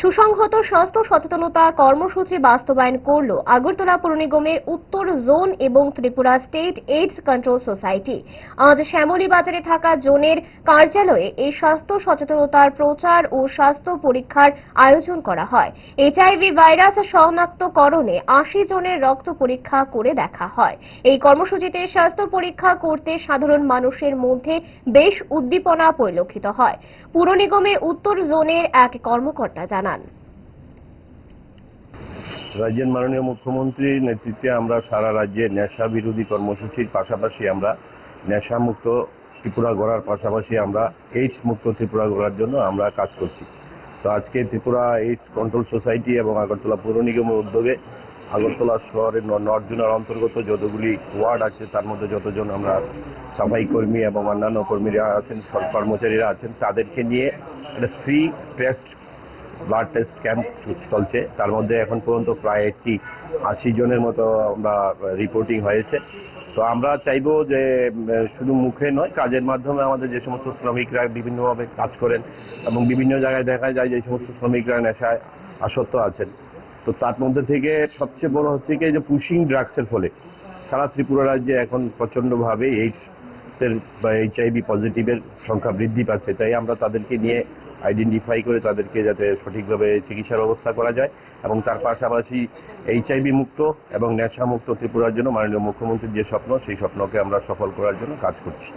সুসংহত স্বাস্থ্য সচেতনতা কর্মসূচি বাস্তবায়ন করল আগরতলা পৌর নিগমের উত্তর জোন এবং Tripura state AIDS control society. আজ শ্যামলী বাজারে থাকা জোনের কার্যালয়ে এই স্বাস্থ্য সচেতনতার প্রচার ও স্বাস্থ্য পরীক্ষার আয়োজন করা হয়। এইচআইভি ভাইরাস শনাক্তকরণে ৮০ জনের রক্ত পরীক্ষা করে দেখা হয়। এই কর্মসূচিতে স্বাস্থ্য পরীক্ষা করতে সাধারণ মানুষের মধ্যে বেশ উদ্দীপনা পরিলক্ষিত হয়। পৌর নিগমের উত্তর জোনের এক কর্মকর্তা জানান, রাজ্যের মাননীয় মুখ্যমন্ত্রীর নেতৃত্বে আমরা সারা রাজ্যে নেশা বিরোধী কর্মসূচির পাশাপাশি আমরা নেশা মুক্ত ত্রিপুরা গড়ার পাশাপাশি আমরা এইডস মুক্ত ত্রিপুরা গড়ার জন্য আমরা কাজ করছি। তো আজকে ত্রিপুরা এইডস কন্ট্রোল সোসাইটি এবং আগরতলা পৌর নিগমের উদ্যোগে আগরতলা শহরের নর্থ জোনের অন্তর্গত যতগুলি ওয়ার্ড আছে তার মধ্যে যতজন আমরা সাফাই কর্মী এবং অন্যান্য কর্মীরা আছেন, কর্মচারীরা আছেন, তাদেরকে নিয়ে একটা free test blood test camp চলছে। তার মধ্যে এখন পর্যন্ত প্রায় 80 জনের মতো আমরা রিপোর্টিং হয়েছে। তো আমরা চাইবো যে শুধু মুখে নয়, কাজের মাধ্যমে আমাদের যে সমস্ত শ্রমিকরা বিভিন্নভাবে কাজ করেন এবং বিভিন্ন জায়গায় দেখা যায় যে সমস্ত শ্রমিকরা নেশায় আসক্ত আছেন, তো তার মধ্যে থেকে সবচেয়ে বড় হচ্ছে কি যে পুশিং ড্রাগসের ফলে সারা ত্রিপুরা রাজ্যে এখন প্রচন্ডভাবে এইডসের বা এইচআইভি পজিটিভের সংখ্যা বৃদ্ধি পাচ্ছে। তাই আমরা তাদেরকে নিয়ে আইডেন্টিফাই করে তাদেরকে যাতে সঠিকভাবে চিকিৎসার ব্যবস্থা করা যায় এবং তার পাশাপাশি এইচআইভি মুক্ত এবং নেশা মুক্ত ত্রিপুরার জন্য মাননীয় মুখ্যমন্ত্রীর যে স্বপ্ন, সেই স্বপ্নকে আমরা সফল করার জন্য কাজ করছি।